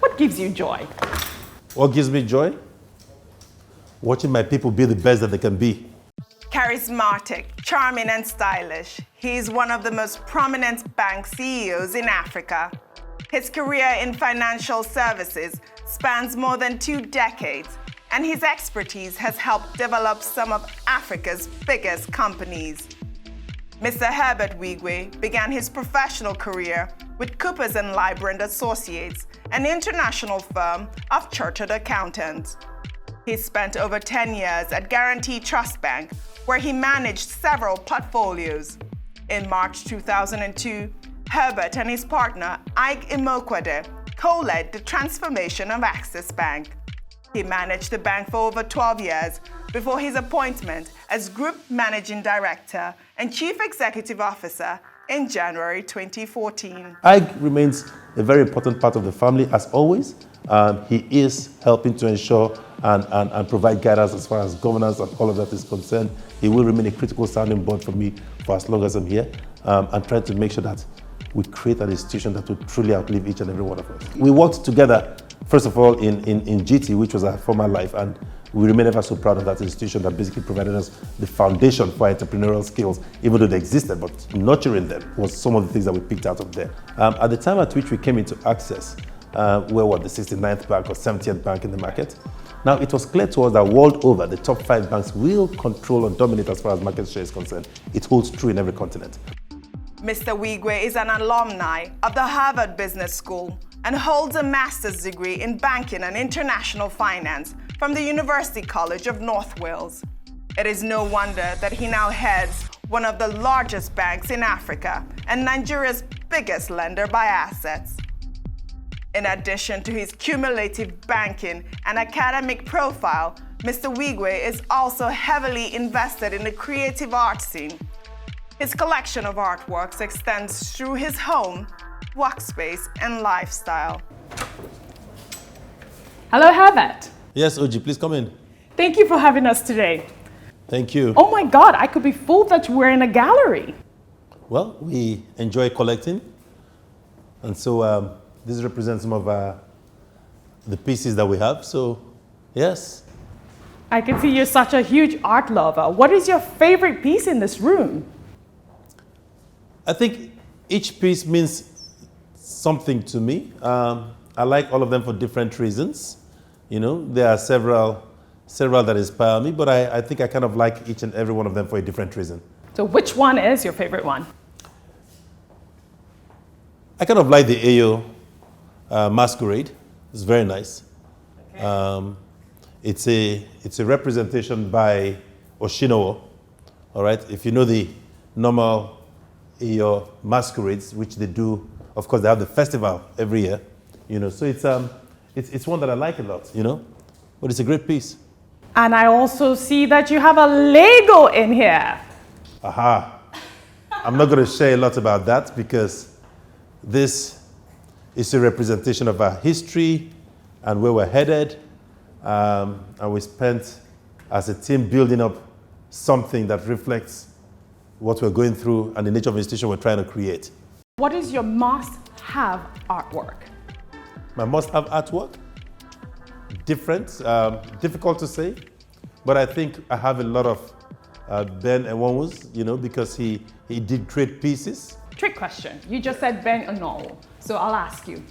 What gives you joy? What gives me joy? Watching my people be the best that they can be. Charismatic, charming, and stylish, he is one of the most prominent bank CEOs in Africa. His career in financial services spans more than 2 decades, and his expertise has helped develop some of Africa's biggest companies. Mr. Herbert Wigwe began his professional career with Coopers & Lybrand and Associates, an international firm of chartered accountants. He spent over 10 years at Guarantee Trust Bank, where he managed several portfolios. In March 2002, Herbert and his partner, Ike Imokwade, co-led the transformation of Access Bank. He managed the bank for over 12 years before his appointment as Group Managing Director and Chief Executive Officer in January 2014. Ike remains a very important part of the family as always. He is helping to ensure and provide guidance as far as governance and all of that is concerned. He will remain a critical sounding board for me for as long as I'm here, and trying to make sure that we create an institution that will truly outlive each and every one of us. We worked together, first of all, in GT, which was our former life, and we remain ever so proud of that institution that basically provided us the foundation for entrepreneurial skills, even though they existed, but nurturing them was some of the things that we picked out of there. At the time at which we came into Access, we were the 69th bank or 70th bank in the market. Now, it was clear to us that world over, the top 5 banks will control and dominate as far as market share is concerned. It holds true in every continent. Mr. Wigwe is an alumni of the Harvard Business School and holds a master's degree in banking and international finance from the University College of North Wales. It is no wonder that he now heads one of the largest banks in Africa and Nigeria's biggest lender by assets. In addition to his cumulative banking and academic profile, Mr. Wigwe is also heavily invested in the creative art scene. His collection of artworks extends through his home, workspace, and lifestyle. Hello, Herbert. Yes, OG, please come in. Thank you for having us today. Thank you. Oh my God, I could be fooled that you were in a gallery. Well, we enjoy collecting, and so this represents some of the pieces that we have, so yes. I can see you're such a huge art lover. What is your favorite piece in this room? I think each piece means something to me. I like all of them for different reasons. You know, there are several that inspire me, but I think I kind of like each and every one of them for a different reason. So which one is your favorite one? I kind of like the Ayo masquerade. It's very nice. Okay. It's a representation by Oshinowo. All right, if you know the normal Ayo masquerades, which they do, of course, they have the festival every year. You know, so it's one that I like a lot. You know, but it's a great piece. And I also see that you have a Lego in here. Aha! I'm not going to share a lot about that because this is a representation of our history and where we're headed. And we spent as a team building up something that reflects what we're going through and the nature of the institution we're trying to create. What is your must-have artwork? My must-have artwork? Different, difficult to say, but I think I have a lot of Ben Enwonwu's, you know, because he did create pieces. Trick question. You just said Ben Enwonwu. So I'll ask you,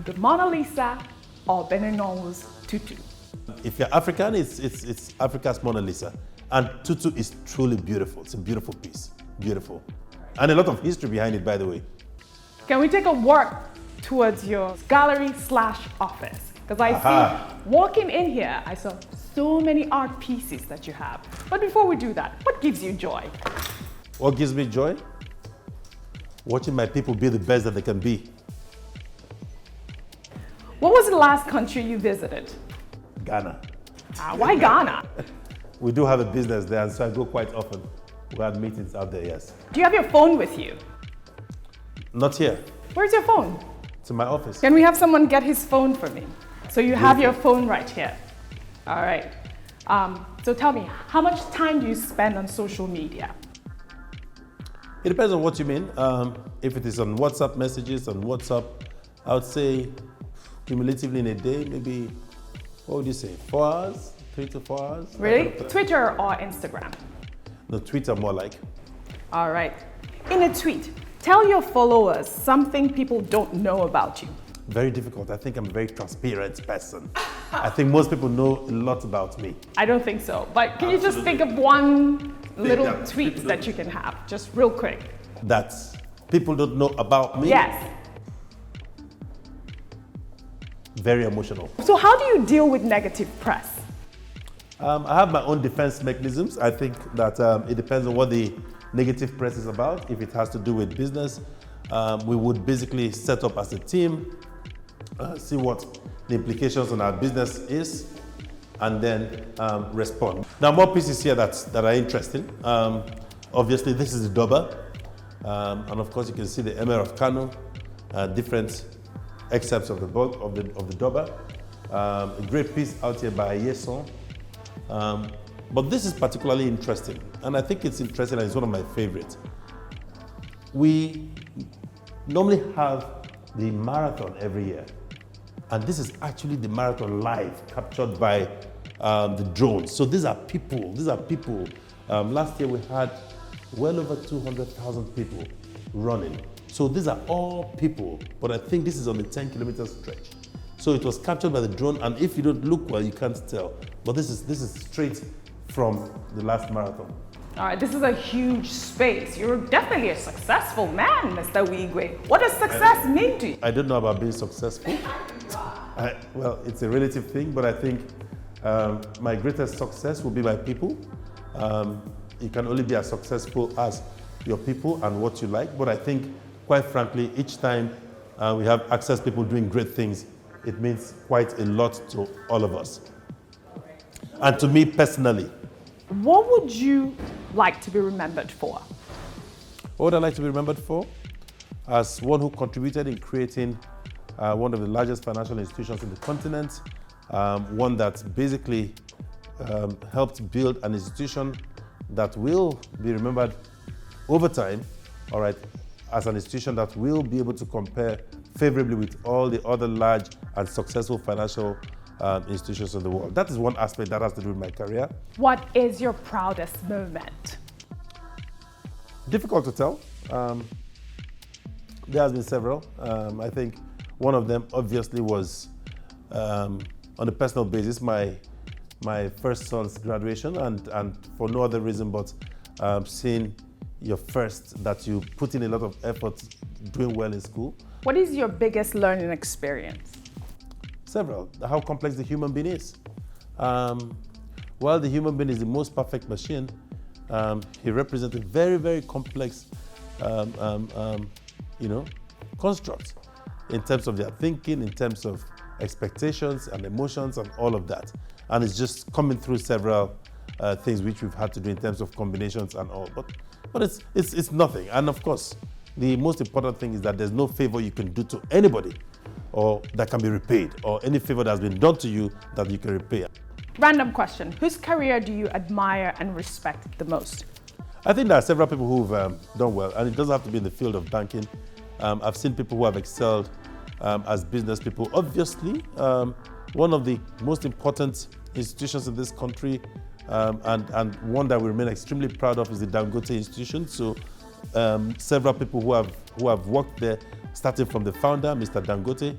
the Mona Lisa or Ben Enwonwu's tutu? If you're African, it's Africa's Mona Lisa. And tutu is truly beautiful. It's a beautiful piece, beautiful. And a lot of history behind it, by the way. Can we take a walk towards your gallery/office? Because I see, walking in here, I saw so many art pieces that you have. But before we do that, what gives you joy? What gives me joy? Watching my people be the best that they can be. What was the last country you visited? Ghana. Why Ghana? We do have a business there, and so I go quite often. We have meetings out there, yes. Do you have your phone with you? Not here. Where's your phone? It's in my office. Can we have someone get his phone for me? So you have your phone right here. All right. So tell me, how much time do you spend on social media? It depends on what you mean. If it is on WhatsApp messages, on WhatsApp, I would say cumulatively in a day, maybe, what would you say, 4 hours, 3 to 4 hours? Really? Twitter or Instagram? No, Twitter more like. All right. In a tweet, tell your followers something people don't know about you. Very difficult. I think I'm a very transparent person. I think most people know a lot about me. I don't think so. But can you just think of one little tweet that you can have, just real quick? That people don't know about me? Yes. Very emotional. So how do you deal with negative press? I have my own defense mechanisms. I think that it depends on what the negative press is about. If it has to do with business, we would basically set up as a team, see what the implications on our business is, and then respond. Now, more pieces here that are interesting. Obviously, this is the Doba, and of course, you can see the Emir of Kano, different excerpts of the Doba. A great piece out here by Yeson. But this is particularly interesting, and I think it's interesting and it's one of my favorites. We normally have the marathon every year, and this is actually the marathon live, captured by the drones. So these are people. Last year we had well over 200,000 people running. So these are all people, but I think this is on the 10-kilometer stretch. So it was captured by the drone, and if you don't look well, you can't tell. But this is straight from the last marathon. All right, this is a huge space. You're definitely a successful man, Mr. Wigwe. What does success mean to you? I don't know about being successful. Well, it's a relative thing, but I think my greatest success will be my people. You can only be as successful as your people and what you like. But I think, quite frankly, each time we have access people doing great things, it means quite a lot to all of us. And to me personally. What would you like to be remembered for? What would I like to be remembered for? As one who contributed in creating one of the largest financial institutions in the continent, one that basically helped build an institution that will be remembered over time, all right, as an institution that will be able to compare favorably with all the other large and successful financial institutions of the world. That is one aspect that has to do with my career. What is your proudest moment? Difficult to tell. There has been several. I think one of them obviously was, on a personal basis, my first son's graduation, and for no other reason but seeing your first, that you put in a lot of effort doing well in school. What is your biggest learning experience? Several. How complex the human being is. While the human being is the most perfect machine, he represents a very, very complex, construct in terms of their thinking, in terms of expectations and emotions and all of that. And it's just coming through several things which we've had to do in terms of combinations and all. But it's nothing. And of course, the most important thing is that there's no favor you can do to anybody or that can be repaid, or any favor that's been done to you that you can repay. Random question. Whose career do you admire and respect the most? I think there are several people who've done well, and it doesn't have to be in the field of banking. I've seen people who have excelled as business people. Obviously, one of the most important institutions in this country, and one that we remain extremely proud of, is the Dangote institution. So several people who have worked there, starting from the founder, Mr. Dangote,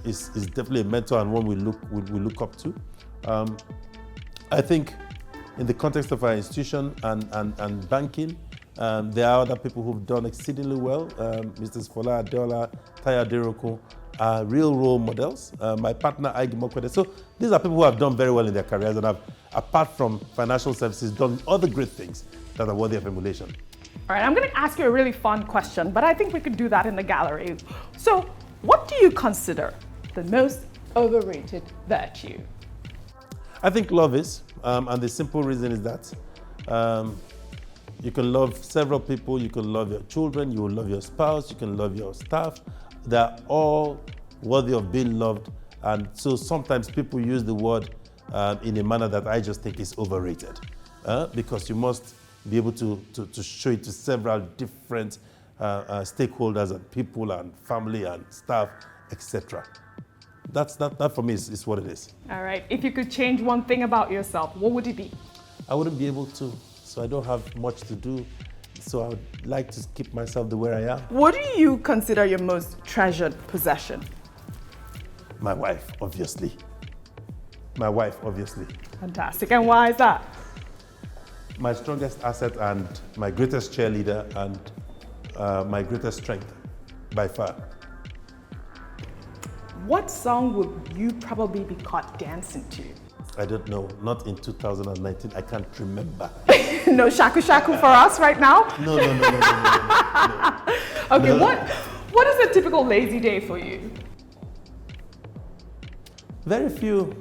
is definitely a mentor and one we look up to. I think in the context of our institution and banking, there are other people who've done exceedingly well. Mr. Fola Adeola, Taya Deroko are real role models. My partner, Igi Mokwede. So these are people who have done very well in their careers and have, apart from financial services, done other great things that are worthy of emulation. All right, I'm going to ask you a really fun question, but I think we could do that in the gallery. So, what do you consider the most overrated virtue? I think love is, and the simple reason is that you can love several people, you can love your children, you will love your spouse, you can love your staff. They're all worthy of being loved, and so sometimes people use the word in a manner that I just think is overrated, because you must be able to show it to several different stakeholders and people and family and staff, etc. That for me is what it is. All right. If you could change one thing about yourself, what would it be? I wouldn't be able to, so I don't have much to do. So I would like to keep myself the way I am. What do you consider your most treasured possession? My wife, obviously. My wife, obviously. Fantastic. And why is that? My strongest asset and my greatest cheerleader and my greatest strength, by far. What song would you probably be caught dancing to? I don't know, not in 2019, I can't remember. No shaku shaku for us right now? No. Okay, No. what is a typical lazy day for you? Very few.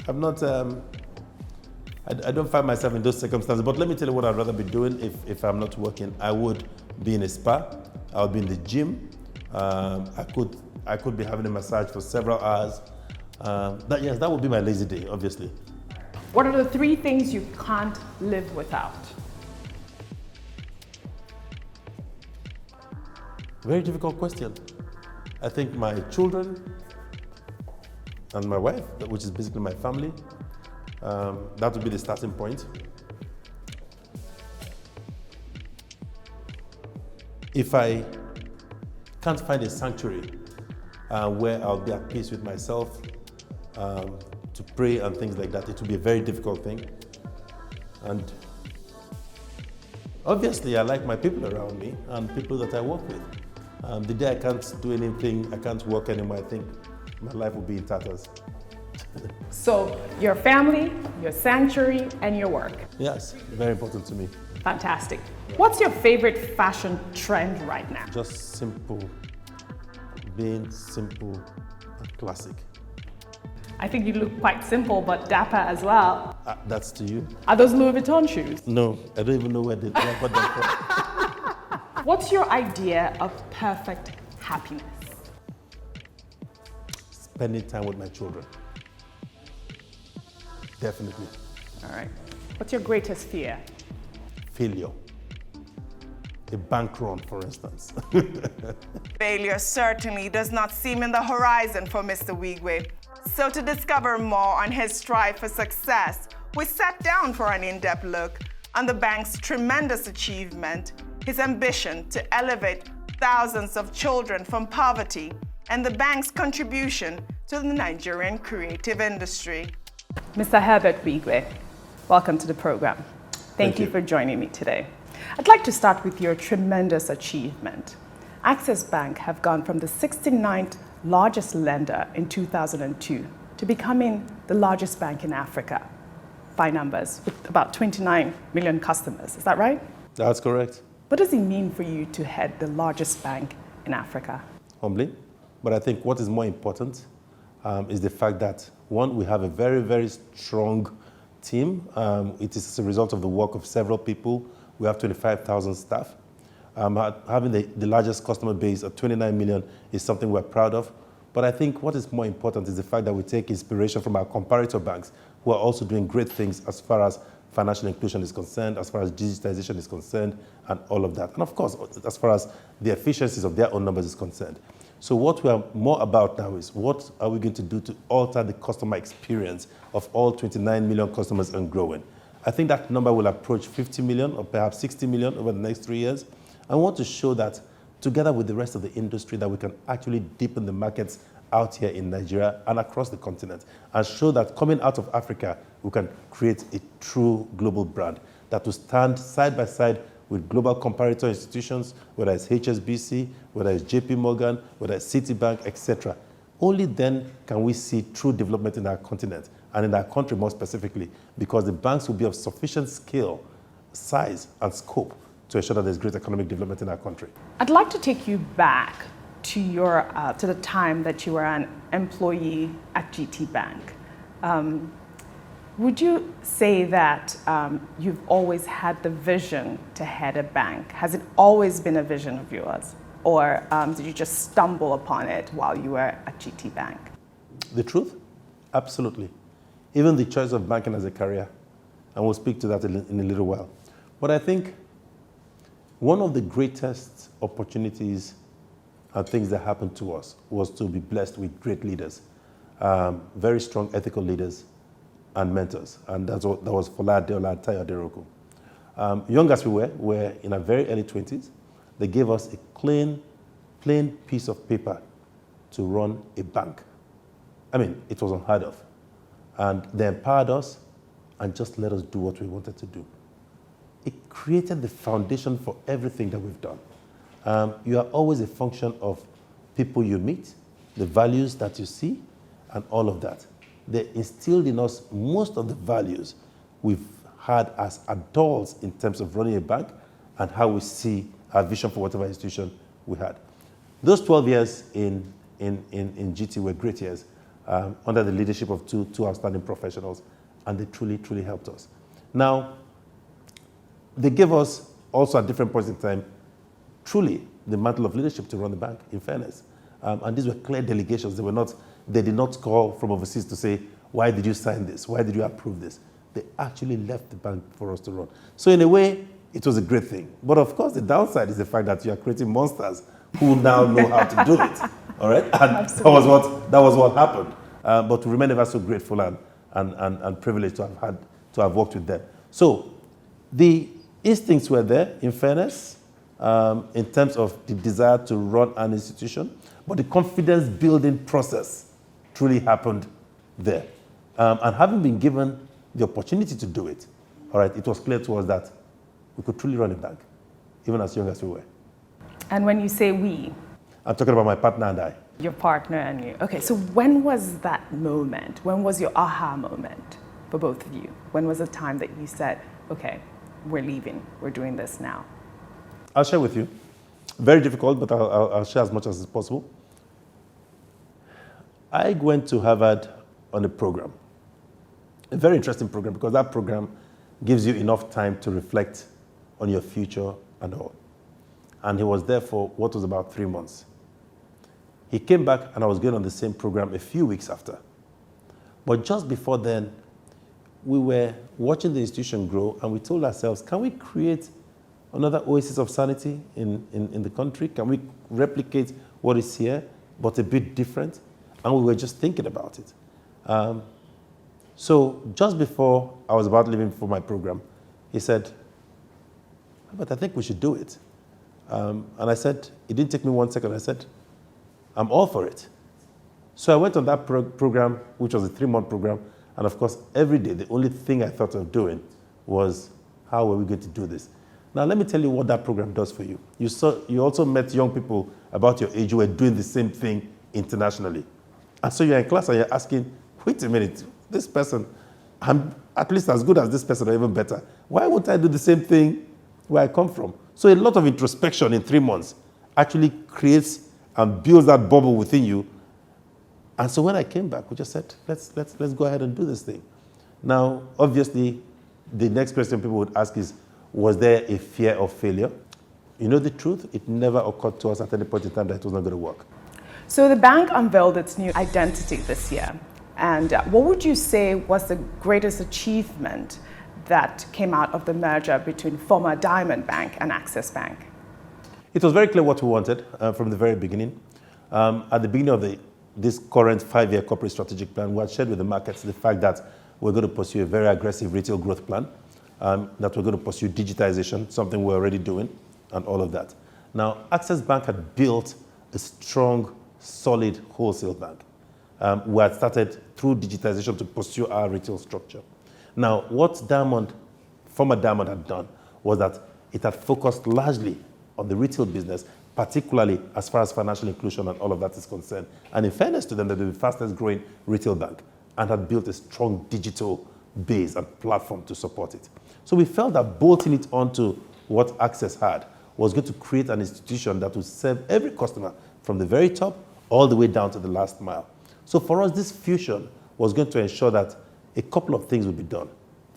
I'm not, I don't find myself in those circumstances, but let me tell you what I'd rather be doing if I'm not working. I would be in a spa, I would be in the gym, I could be having a massage for several hours. That would be my lazy day, obviously. What are the 3 things you can't live without? Very difficult question. I think my children and my wife, which is basically my family, that would be the starting point. If I can't find a sanctuary where I'll be at peace with myself, to pray and things like that, it will be a very difficult thing. And obviously, I like my people around me and people that I work with. The day I can't do anything, I can't work anymore, I think my life will be in tatters. So, your family, your sanctuary, and your work. Yes, very important to me. Fantastic. What's your favorite fashion trend right now? Just simple, being simple and classic. I think you look quite simple, but dapper as well. That's to you? Are those Louis Vuitton shoes? No, I don't even know where they got them from. What's your idea of perfect happiness? Spending time with my children. Definitely. All right. What's your greatest fear? Failure. A bank run, for instance. Failure certainly does not seem in the horizon for Mr. Wigwe. So to discover more on his strive for success, we sat down for an in-depth look on the bank's tremendous achievement, his ambition to elevate thousands of children from poverty, and the bank's contribution to the Nigerian creative industry. Mr. Herbert Wigwe, welcome to the program. Thank you for joining me today. I'd like to start with your tremendous achievement. Access Bank have gone from the 69th largest lender in 2002 to becoming the largest bank in Africa by numbers, with about 29 million customers. Is that right? That's correct. What does it mean for you to head the largest bank in Africa? Humbling. But I think what is more important is the fact that, one, we have a very, very strong team. It is a result of the work of several people. We have 25,000 staff. Having the largest customer base at 29 million is something we're proud of. But I think what is more important is the fact that we take inspiration from our comparator banks who are also doing great things as far as financial inclusion is concerned, as far as digitization is concerned, and all of that. And of course, as far as the efficiencies of their own numbers is concerned. So what we are more about now is what are we going to do to alter the customer experience of all 29 million customers and growing. I think that number will approach 50 million or perhaps 60 million over the next 3 years. I want to show that together with the rest of the industry that we can actually deepen the markets out here in Nigeria and across the continent and show that coming out of Africa, we can create a true global brand that will stand side by side with global comparator institutions, whether it's HSBC, whether it's JP Morgan, whether it's Citibank, etc. Only then can we see true development in our continent and in our country more specifically, because the banks will be of sufficient scale, size, and scope to ensure that there's great economic development in our country. I'd like to take you back to the time that you were an employee at GT Bank. Would you say that you've always had the vision to head a bank? Has it always been a vision of yours? Or did you just stumble upon it while you were at GT Bank? The truth? Absolutely. Even the choice of banking as a career. And we'll speak to that in a little while. But I think one of the greatest opportunities and things that happened to us was to be blessed with great leaders. very strong ethical leaders and mentors. And that was Fola Adeola and Tayo Aderoko. Young as we were in our very early 20s. They gave us a plain piece of paper to run a bank. I mean, it was unheard of. And they empowered us and just let us do what we wanted to do. It created the foundation for everything that we've done. You are always a function of people you meet, the values that you see, and all of that. They instilled in us most of the values we've had as adults in terms of running a bank and how we see our vision for whatever institution we had. Those 12 years in GT were great years under the leadership of two outstanding professionals, and they truly helped us. Now, they gave us also at different points in time truly the mantle of leadership to run the bank, in fairness. And these were clear delegations. They did not call from overseas to say, why did you sign this? Why did you approve this? They actually left the bank for us to run. So in a way, it was a great thing. But of course, the downside is the fact that you are creating monsters who now know how to do it. All right? And that was what happened. But we remain ever so grateful and privileged to have worked with them. So the instincts were there, in fairness, in terms of the desire to run an institution, but the confidence building process truly happened there. And having been given the opportunity to do it, all right, it was clear to us that we could truly run a bank, even as young as we were. And when you say we? I'm talking about my partner and I. Your partner and you. Okay, so when was that moment? When was your aha moment for both of you? When was the time that you said, okay, we're leaving, we're doing this now? I'll share with you. Very difficult, but I'll share as much as is possible. I went to Harvard on a program, a very interesting program, because that program gives you enough time to reflect on your future and all. And he was there for what was about 3 months. He came back and I was going on the same program a few weeks after. But just before then, we were watching the institution grow and we told ourselves, can we create another oasis of sanity in the country? Can we replicate what is here, but a bit different? And we were just thinking about it. So just before I was about leaving for my program, he said, but I think we should do it. And I said, it didn't take me 1 second. I said, I'm all for it. So I went on that program, which was a 3-month program. And of course, every day, the only thing I thought of doing was, how are we going to do this? Now, let me tell you what that program does for you. You also met young people about your age who were doing the same thing internationally. And so you're in class and you're asking, wait a minute, this person, I'm at least as good as this person or even better. Why won't I do the same thing where I come from? So a lot of introspection in 3 months actually creates and builds that bubble within you. And so when I came back, we just said, let's go ahead and do this thing. Now, obviously, the next question people would ask is, was there a fear of failure? You know the truth, it never occurred to us at any point in time that it was not going to work. So the bank unveiled its new identity this year. And what would you say was the greatest achievement that came out of the merger between former Diamond Bank and Access Bank? It was very clear what we wanted from the very beginning. At the beginning of this current 5-year corporate strategic plan, we had shared with the markets the fact that we're going to pursue a very aggressive retail growth plan, that we're going to pursue digitization, something we're already doing, and all of that. Now, Access Bank had built a strong, solid wholesale bank. We had started through digitization to pursue our retail structure. Now, what former Diamond had done was that it had focused largely on the retail business, particularly as far as financial inclusion and all of that is concerned. And in fairness to them, they're the fastest growing retail bank and had built a strong digital base and platform to support it. So we felt that bolting it onto what Access had was going to create an institution that would serve every customer from the very top all the way down to the last mile. So for us, this fusion was going to ensure that a couple of things would be done.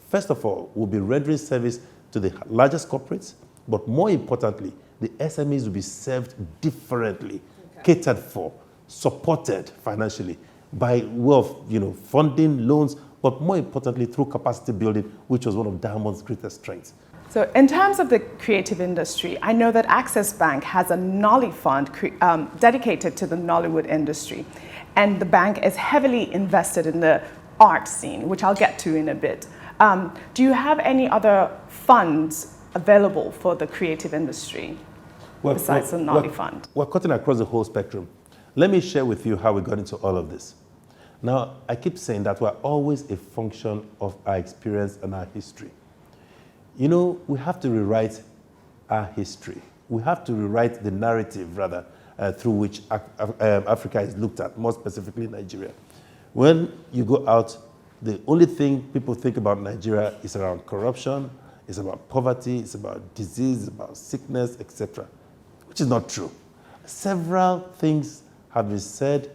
First of all, we'll be rendering service to the largest corporates, but more importantly, the SMEs will be served differently, catered for, supported financially by way of funding, loans, but more importantly, through capacity building, which was one of Diamond's greatest strengths. So in terms of the creative industry, I know that Access Bank has a Nolly fund dedicated to the Nollywood industry. And the bank is heavily invested in the art scene, which I'll get to in a bit. Do you have any other funds available for the creative industry besides the Nolly fund? We're cutting across the whole spectrum. Let me share with you how we got into all of this. Now, I keep saying that we're always a function of our experience and our history. You know, we have to rewrite our history. We have to rewrite the narrative, rather, through which Africa is looked at, more specifically Nigeria. When you go out, the only thing people think about Nigeria is around corruption, it's about poverty, it's about disease, it's about sickness, etc., which is not true. Several things have been said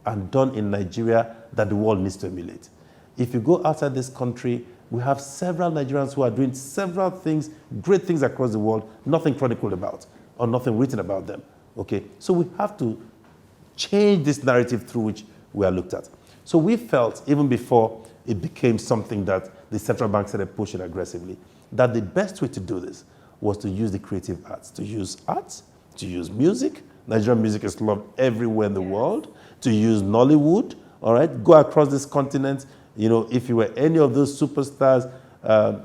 and done in Nigeria that the world needs to emulate. If you go outside this country, we have several Nigerians who are doing several things, great things across the world, nothing chronicled about or nothing written about them. Okay, so we have to change this narrative through which we are looked at. So we felt, even before it became something that the central bank started pushing aggressively, that the best way to do this was to use the creative arts, to use arts, to use music. Nigerian music is loved everywhere in the world. To use Nollywood, all right? Go across this continent. You know, if you were any of those superstars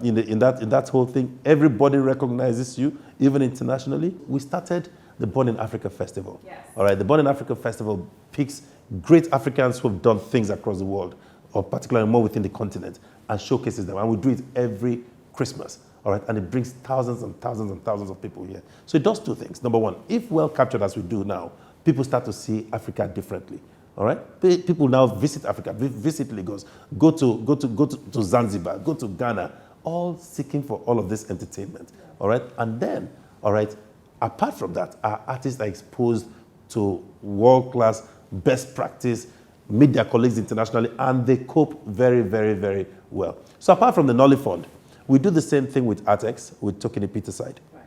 in that whole thing, everybody recognizes you, even internationally. We started the Born in Africa Festival. Yes. All right, the Born in Africa Festival picks great Africans who have done things across the world, or particularly more within the continent, and showcases them. And we do it every Christmas. All right, and it brings thousands and thousands and thousands of people here. So it does two things. Number one, if well captured as we do now, people start to see Africa differently. All right, people now visit Africa, visit Lagos, go to Zanzibar, go to Ghana, all seeking for all of this entertainment. All right, and then, all right, apart from that, our artists are exposed to world-class best practice, meet their colleagues internationally, and they cope very, very, very well. So apart from the Nolly Fund, we do the same thing with ArtX, with Tokenie Peterside. Right.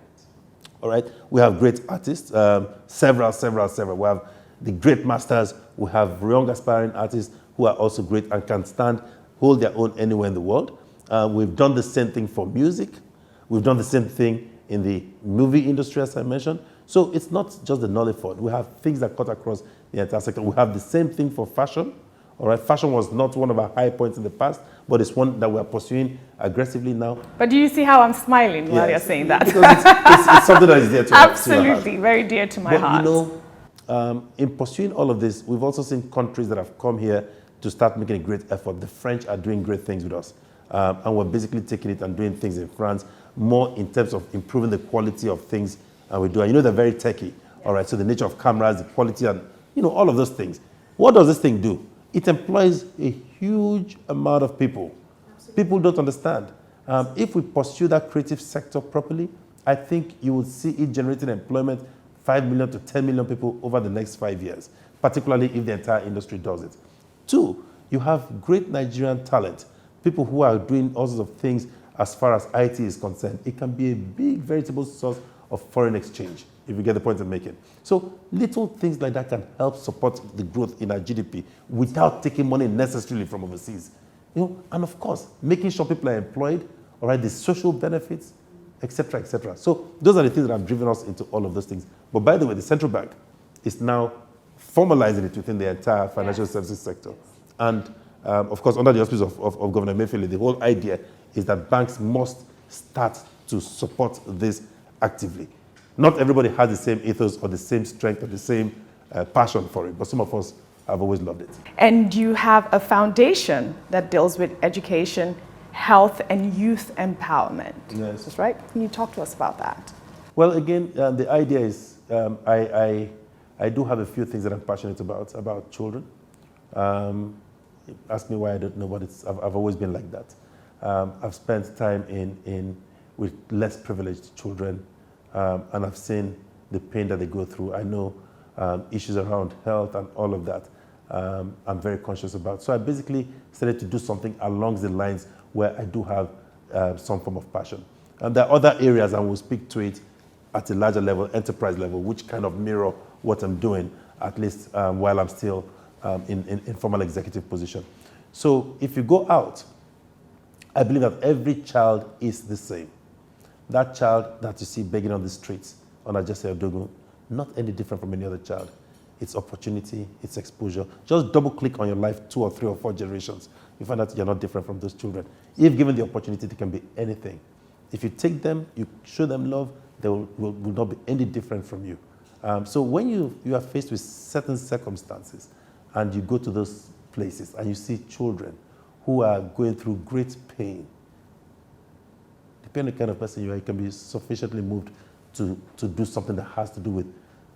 All right, we have great artists, several. We have the great masters. We have young aspiring artists who are also great and can hold their own anywhere in the world. We've done the same thing for music. We've done the same thing in the movie industry, as I mentioned. So it's not just the Nolly Fund. We have things that cut across the entire sector. We have the same thing for fashion. All right, fashion was not one of our high points in the past, but it's one that we're pursuing aggressively now. But do you see how I'm smiling while you're saying that? Because it's something that is dear to Absolutely, very dear to my heart. You know, in pursuing all of this, we've also seen countries that have come here to start making a great effort. The French are doing great things with us. And we're basically taking it and doing things in France, more in terms of improving the quality of things we do. And you know, they're very techy. All right, so the nature of cameras, the quality, and you know, all of those things. What does this thing do? It employs a huge amount of people. Absolutely. People don't understand. If we pursue that creative sector properly, I think you will see it generating employment 5 million to 10 million people over the next 5 years, particularly if the entire industry does it. Two, you have great Nigerian talent, people who are doing all sorts of things as far as IT is concerned. It can be a big veritable source of foreign exchange, if you get the point I'm making. So little things like that can help support the growth in our GDP without taking money necessarily from overseas. You know, and of course, making sure people are employed, all right, the social benefits, etc., etc. So those are the things that have driven us into all of those things. But by the way, the central bank is now formalizing it within the entire financial services sector. And of course, under the auspices of Governor Emefiele, the whole idea is that banks must start to support this actively. Not everybody has the same ethos or the same strength or the same passion for it, but some of us have always loved it. And you have a foundation that deals with education, health, and youth empowerment. Yes. That's right. Can you talk to us about that? Well, again, the idea is I do have a few things that I'm passionate about children. Ask me why I don't know, but I've always been like that. I've spent time with less privileged children, and I've seen the pain that they go through. I know issues around health and all of that I'm very conscious about. So I basically started to do something along the lines where I do have some form of passion. And there are other areas, and we'll speak to it at a larger level, enterprise level, which kind of mirror what I'm doing, at least while I'm still in formal executive position. So if you go out, I believe that every child is the same. that child that you see begging on the streets on Ajese Odogun, not any different from any other child. It's opportunity, it's exposure. Just double click on your life 2 or 3 or 4 generations. You find out you're not different from those children. If given the opportunity, they can be anything. If you take them, you show them love, they will not be any different from you. So when you are faced with certain circumstances and you go to those places and you see children who are going through great pain, depending on the kind of person you are, you can be sufficiently moved to do something that has to do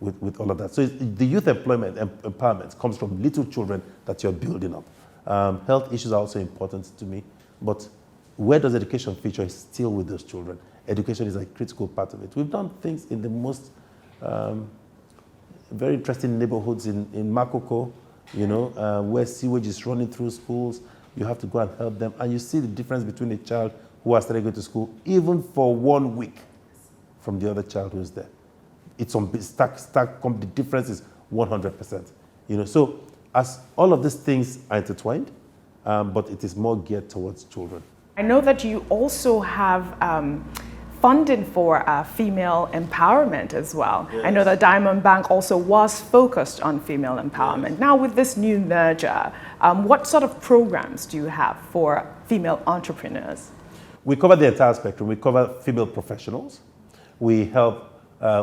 with all of that. So the youth employment empowerment comes from little children that you're building up. Health issues are also important to me, but where does education feature is still with those children. Education is a critical part of it. We've done things in the most very interesting neighborhoods in Makoko, where sewage is running through schools. You have to go and help them. And you see the difference between a child who has started going to school, even for 1 week, from the other child who's there. It's on the difference is 100%. So as all of these things are intertwined, but it is more geared towards children. I know that you also have funding for female empowerment as well. Yes. I know that Diamond Bank also was focused on female empowerment. Yes. Now with this new merger, what sort of programs do you have for female entrepreneurs? We cover the entire spectrum. We cover female professionals. We help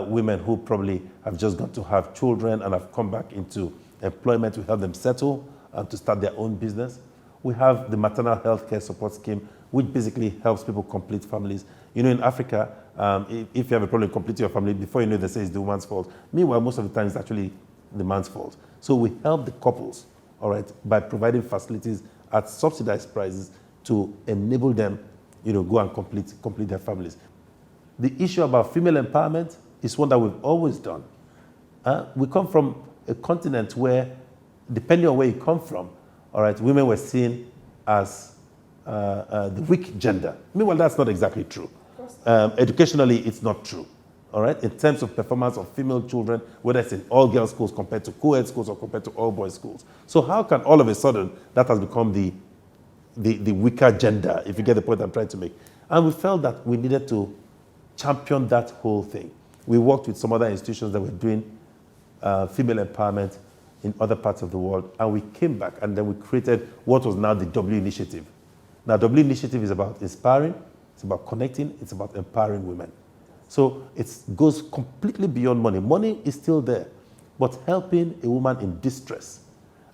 women who probably have just got to have children and have come back into employment. We help them settle and to start their own business. We have the maternal health care support scheme, which basically helps people complete families. In Africa, if you have a problem completing your family, before you know, they say it's the woman's fault. Meanwhile, most of the time, it's actually the man's fault. So we help the couples, all right, by providing facilities at subsidized prices to enable them, go and complete their families. The issue about female empowerment is one that we've always done. We come from a continent where, depending on where you come from, all right, women were seen as the weak gender. Meanwhile, that's not exactly true. Educationally, it's not true. All right, in terms of performance of female children, whether it's in all girls schools compared to co-ed schools or compared to all boys schools. So how can all of a sudden that has become the weaker gender, if you get the point I'm trying to make? And we felt that we needed to champion that whole thing. We worked with some other institutions that were doing female empowerment in other parts of the world, and we came back and then we created what was now the W Initiative. Now, W Initiative is about inspiring, it's about connecting, it's about empowering women. So it goes completely beyond money. Money is still there, but helping a woman in distress.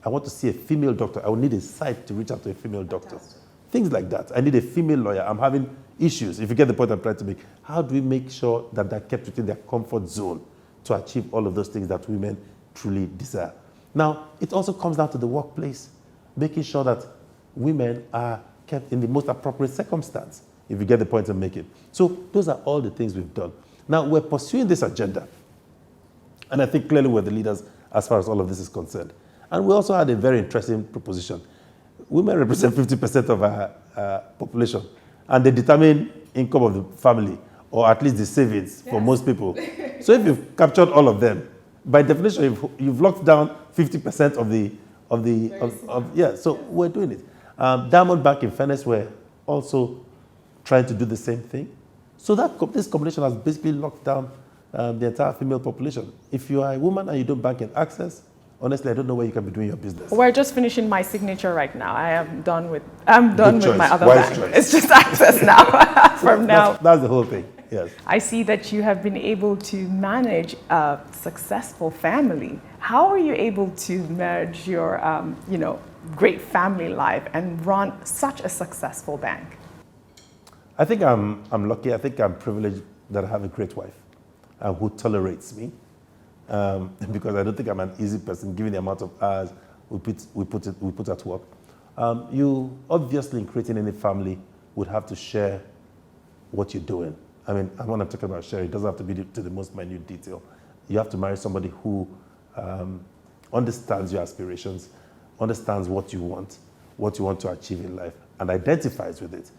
I want to see a female doctor. I will need a site to reach out to a female doctor. Things like that. I need a female lawyer. I'm having issues. If you get the point I'm trying to make, how do we make sure that they're kept within their comfort zone to achieve all of those things that women truly desire? Now, it also comes down to the workplace, making sure that women are kept in the most appropriate circumstance, if you get the point I'm making. So those are all the things we've done. Now, we're pursuing this agenda, and I think clearly we're the leaders as far as all of this is concerned. And we also had a very interesting proposition. Women represent 50% of our population, and they determine income of the family, or at least the savings for most people. So if you've captured all of them, by definition, you've locked down 50% so we're doing it. Diamond Bank, in fairness, we're also trying to do the same thing. So this combination has basically locked down the entire female population. If you are a woman and you don't bank in Access, honestly, I don't know where you can be doing your business. We're just finishing my signature right now. I'm done with my other Wise bank. choice. It's just Access now. From now. That's the whole thing. Yes. I see that you have been able to manage a successful family. How are you able to merge your, great family life and run such a successful bank? I think I'm lucky. I think I'm privileged that I have a great wife who tolerates me, because I don't think I'm an easy person, given the amount of hours we put at work. You obviously, in creating any family, would have to share what you're doing. I mean, when I'm talking about sharing, it doesn't have to be to the most minute detail. You have to marry somebody who understands your aspirations, understands what you want to achieve in life, and identifies with it.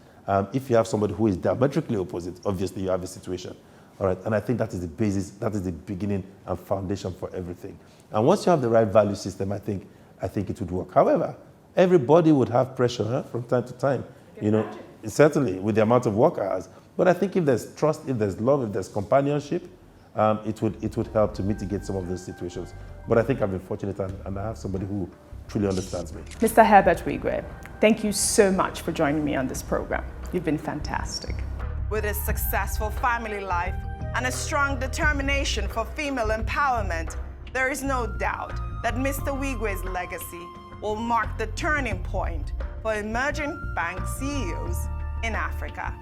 If you have somebody who is diametrically opposite, obviously you have a situation. All right, and I think that is the basis, that is the beginning and foundation for everything. And once you have the right value system, I think it would work. However, everybody would have pressure from time to time. Certainly with the amount of work hours. But I think if there's trust, if there's love, if there's companionship, it would help to mitigate some of those situations. But I think I've been fortunate and I have somebody who truly understands me. Mr. Herbert Wigwe, thank you so much for joining me on this program. You've been fantastic. With a successful family life and a strong determination for female empowerment, there is no doubt that Mr. Wigwe's legacy will mark the turning point for emerging bank CEOs in Africa.